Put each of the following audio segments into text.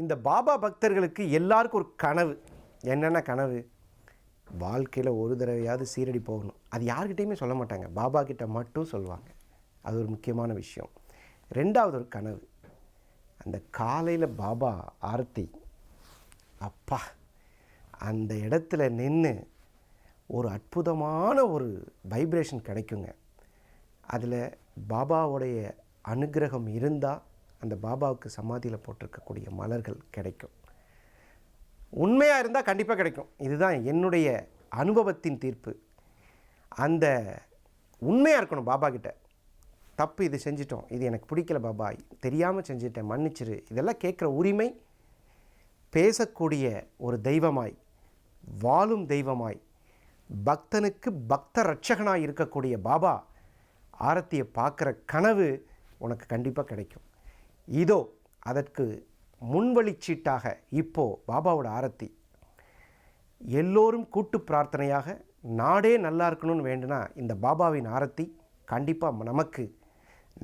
இந்த பாபா பக்தர்களுக்கு எல்லாருக்கும் ஒரு கனவு. என்னென்ன கனவு? வாழ்க்கையில் ஒரு தடவையாவது சீரடி போகணும். அது யார்கிட்டையுமே சொல்ல மாட்டாங்க, பாபா கிட்ட மட்டும் சொல்லுவாங்க. அது ஒரு முக்கியமான விஷயம். ரெண்டாவது ஒரு கனவு, அந்த காலையில் பாபா ஆரத்தி, அப்பா அந்த இடத்துல நின்று ஒரு அற்புதமான ஒரு வைப்ரேஷன் கிடைக்குங்க. அதில் பாபாவுடைய அனுகிரகம் இருந்தால் அந்த பாபாவுக்கு சமாதியில் போட்டிருக்கக்கூடிய மலர்கள் கிடைக்கும். உண்மையாக இருந்தால் கண்டிப்பாக கிடைக்கும். இதுதான் என்னுடைய அனுபவத்தின் தீர்ப்பு. அந்த உண்மையாக இருக்கணும் பாபா கிட்ட. தப்பு இது செஞ்சிட்டோம், இது எனக்கு பிடிக்கல பாபா, தெரியாமல் செஞ்சிட்டேன், மன்னிச்சிரு, இதெல்லாம் கேட்குற உரிமை பேசக்கூடிய ஒரு தெய்வமாய், வாழும் தெய்வமாய், பக்தனுக்கு பக்த ரட்சகனாக இருக்கக்கூடிய பாபா ஆரத்தியை பார்க்குற கனவு உனக்கு கண்டிப்பாக கிடைக்கும். இதோ அதற்கு முன்வழிச்சீட்டாக இப்போது பாபாவோட ஆரத்தி. எல்லோரும் கூட்டு பிரார்த்தனையாக நாடே நல்லா இருக்கணும்னு வேண்டுனா இந்த பாபாவின் ஆரத்தி கண்டிப்பாக நமக்கு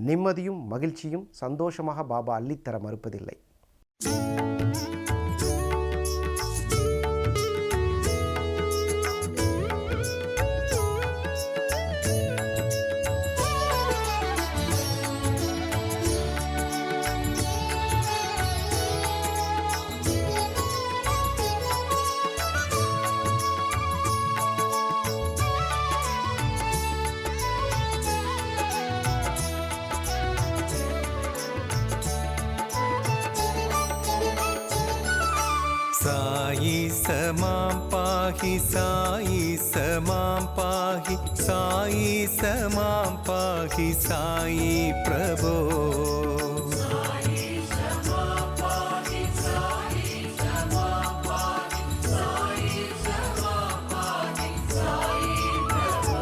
நிம்மதியும் மகிழ்ச்சியும் சந்தோஷமாக பாபா அள்ளித்தர மறுப்பதில்லை. साई समां पाहि साई समां पाहि साई समां पाहि साई प्रभो साई समां पाहि साई समां पाहि साई समां पाहि साई प्रभो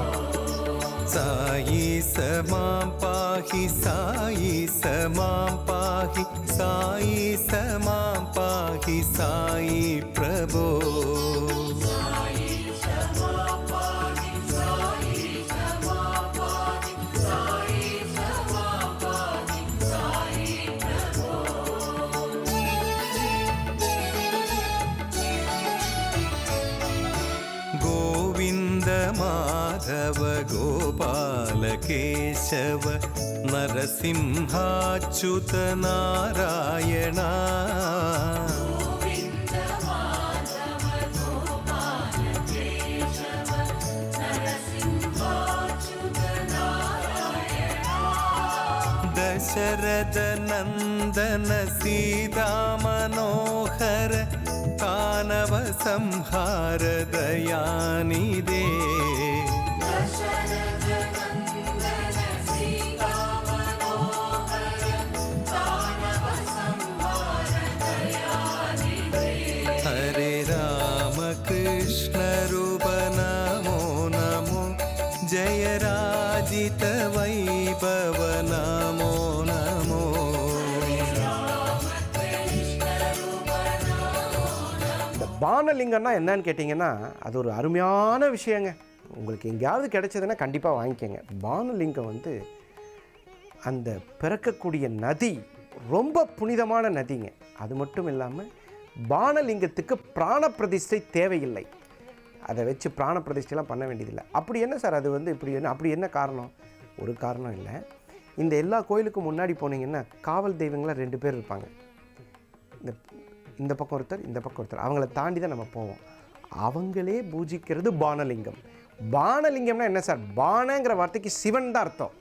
साई समां पाहि साई समां पाहि साई समां पाहि साई प्रभो साई समां पाहि साई समां पाहि साई समां पाहि साई प्रभो गोविंद माधव गोपाल केशव नरसिंहाच्युत नारायण दशरथ नंदन सीता मनोहर कानव संहार दयानिधे हरे राम कृष्ण रूप नमो नमो जय राजित वैभव नमो नमो பானலிங்கம்னா என்னன்னு கேட்டிங்கன்னா அது ஒரு அருமையான விஷயங்க. உங்களுக்கு எங்கேயாவது கிடைச்சதுன்னா கண்டிப்பாக வாங்கிக்கோங்க. பானலிங்கம் வந்து அந்த பிறக்கக்கூடிய நதி ரொம்ப புனிதமான நதிங்க. அது மட்டும் இல்லாமல் பானலிங்கத்துக்கு பிராண பிரதிஷ்டை தேவையில்லை. அதை வச்சு பிராண பிரதிஷ்டைலாம் பண்ண வேண்டியதில்லை. அப்படி என்ன சார் அது வந்து இப்படி என்ன, அப்படி என்ன காரணம்? ஒரு காரணம் இல்லை. இந்த எல்லா கோயிலுக்கும் முன்னாடி போனீங்கன்னா காவல் தெய்வங்களாக 2 பேர் இருப்பாங்க. இந்த பக்கம் ஒருத்தர், இந்த பக்கம் ஒருத்தர். அவங்கள தாண்டி தான் நம்ம போவோம். அவங்களே பூஜிக்கிறது பானலிங்கம். பானலிங்கம்னா என்ன சார்? பானங்கிற வார்த்தைக்கு சிவன் தான் அர்த்தம்.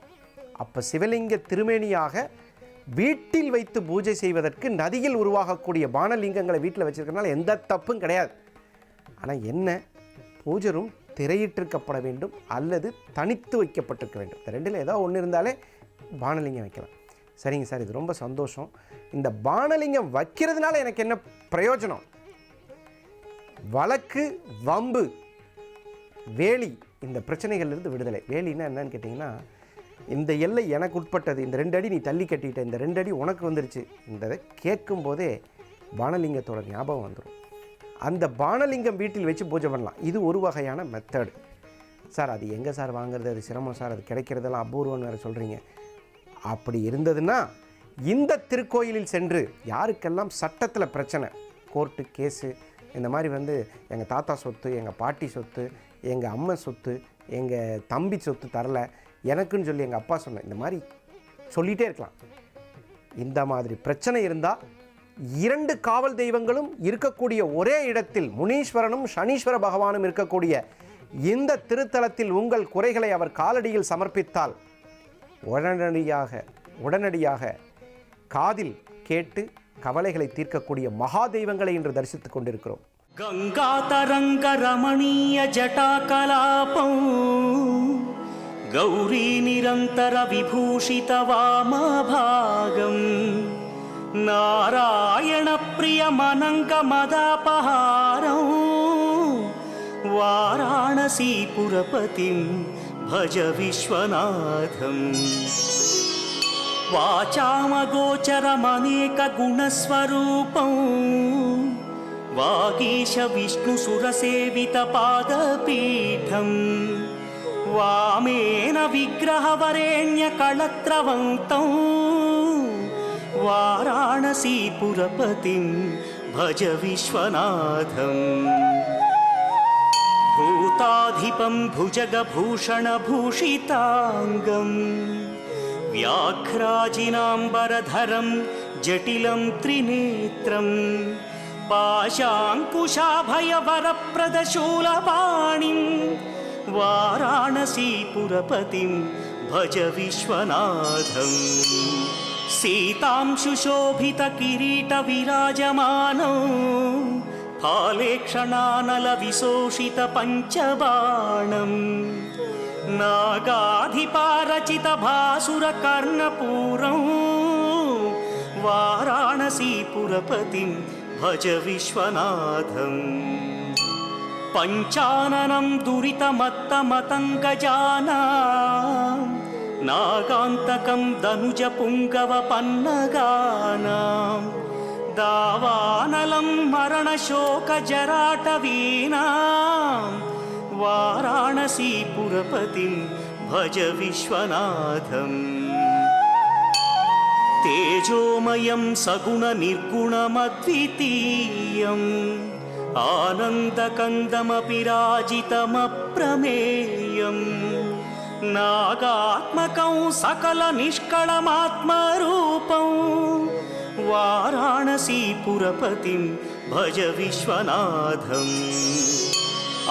அப்போ சிவலிங்க திருமேனியாக வீட்டில் வைத்து பூஜை செய்வதற்கு நதியில் உருவாகக்கூடிய பானலிங்கங்களை வீட்டில் வச்சுருக்கனால எந்த தப்பும் கிடையாது. ஆனால் என்ன, பூஜை ரூம் திரையிட்டிருக்கப்பட வேண்டும் அல்லது தனித்து வைக்கப்பட்டிருக்க வேண்டும். இந்த ரெண்டில் ஏதோ ஒன்று இருந்தாலே பானலிங்கம் வைக்கலாம். சரிங்க சார், இது ரொம்ப சந்தோஷம். இந்த பானலிங்கம் வைக்கிறதுனால எனக்கு என்ன பிரயோஜனம்? வழக்கு, வம்பு, வேலி, இந்த பிரச்சனைகள்லேருந்து விடுதலை. வேலின்னா என்னன்னு கேட்டிங்கன்னா, இந்த எல்லை எனக்கு உட்பட்டது, இந்த 2 அடி நீ தள்ளி கட்டிட்ட, இந்த 2 அடி உனக்கு வந்துருச்சு. இந்த கேட்கும் போதே பானலிங்கத்தோட ஞாபகம் வந்துடும். அந்த பானலிங்கம் வீட்டில் வச்சு பூஜை பண்ணலாம். இது ஒரு வகையான மெத்தடு. சார் அது எங்கே சார் வாங்குறது, அது சிரமம் சார், அது கிடைக்கிறதெல்லாம் அபூர்வம்னு வேறு சொல்கிறீங்க. அப்படி இருந்ததுன்னா இந்த திருக்கோயிலில் சென்று யாருக்கெல்லாம் சட்டத்தில் பிரச்சனை, கோர்ட்டு கேஸு, இந்த மாதிரி எங்கள் தாத்தா சொத்து, எங்கள் பாட்டி சொத்து, எங்கள் அம்மா சொத்து, எங்கள் தம்பி சொத்து தரல எனக்குன்னு சொல்லி எங்கள் அப்பா சொன்ன, இந்த மாதிரி சொல்லிகிட்டே இருக்கலாம். இந்த மாதிரி பிரச்சனை இருந்தால் 2 காவல் தெய்வங்களும் இருக்கக்கூடிய ஒரே இடத்தில், முனீஸ்வரனும் சனீஸ்வர பகவானும் இருக்கக்கூடிய இந்த திருத்தலத்தில் உங்கள் குறைகளை அவர் காலடியில் சமர்ப்பித்தால் உடனடியாக காதில் கேட்டு கவலைகளை தீர்க்கக்கூடிய மகா தெய்வங்களை இன்று தரிசித்துக் கொண்டிருக்கிறோம். गंगातरंग रमणीय जटाकलापं गौरी निरंतर विभूषित वामभागं नारायण प्रिय मनंक मदापहारं वाराणसीपुरपतिं भज विश्वनाथं वाचामगोचरमनेक गुणस्वरूपं वागीश विष्णुसुरसेवितपादपीठं वामेन विग्रहवरेण्यकळत्रवन्तं वाराणसीपुरपतिं भज विश्वनाथं भूताधिपं भुजगभूषणभूषिताङ्गं व्याघ्राजिनाम्बरधरं जटिलं त्रिनेत्रं पाशाङ्कुशाभयवरप्रदशूलपाणिं वाराणसीपुरपतिं भज विश्वनाथं सीतां सुशोभितकिरीटविराजमानं फालेक्षणानलविशोषितपञ्चबाणं नागाधिपारचितभासुरकर्णपूरं वाराणसीपुरपतिं भज विश्वनाथं पञ्चाननं दुरितमत्तमतङ्गजानां नागान्तकं दनुजपुङ्गवपन्नगानां दावानलं मरणशोकजराटवीनां वाराणसीपुरपतिं भज विश्वनाथं तेजोमयं सगुणनिर्गुणमद्वितीयम् आनन्दकन्दमपि राजितमप्रमेयं नागात्मकं सकलनिष्कळमात्मरूपं वाराणसीपुरपतिं भज विश्वनाथम्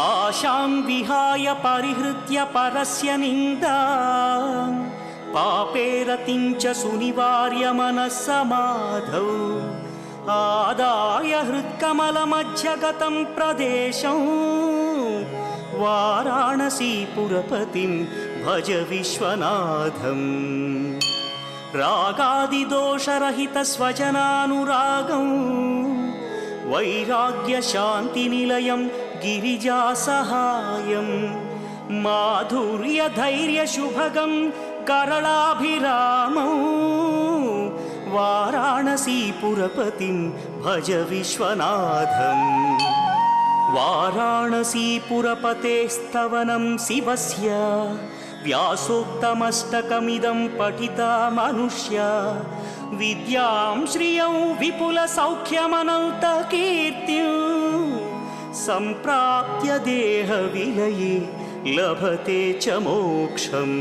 आशां विहाय परिहृत्य परस्य निन्दां पापे रतिं च सुनिवार्य मनस्समाधौ आदाय हृत्कमलमध्यगतं प्रदेशं वाराणसीपुरपतिं भज विश्वनाथम् रागादिदोषरहितस्वजनानुरागं वैराग्यशान्तिनिलयं गिरिजासहायं माधुर्यधैर्यशुभगं करलाभिरामं वाराणसीपुरपतिं भज विश्वनाथम् वाराणसीपुरपतेस्तवनं शिवस्य व्यासोक्तमष्टकमिदं पठिता मनुष्या विद्यां श्रियं विपुलसौख्यमनन्तकीर्तिं सम्प्राप्य देहविलये लभते च मोक्षम्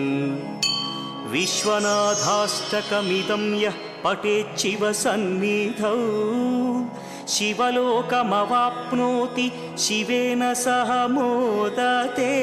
विश्वनाथाष्टकमिदं यः पठेच्छिव सन्निधौ शिवलोकमवाप्नोति शिवेन सह मोदते।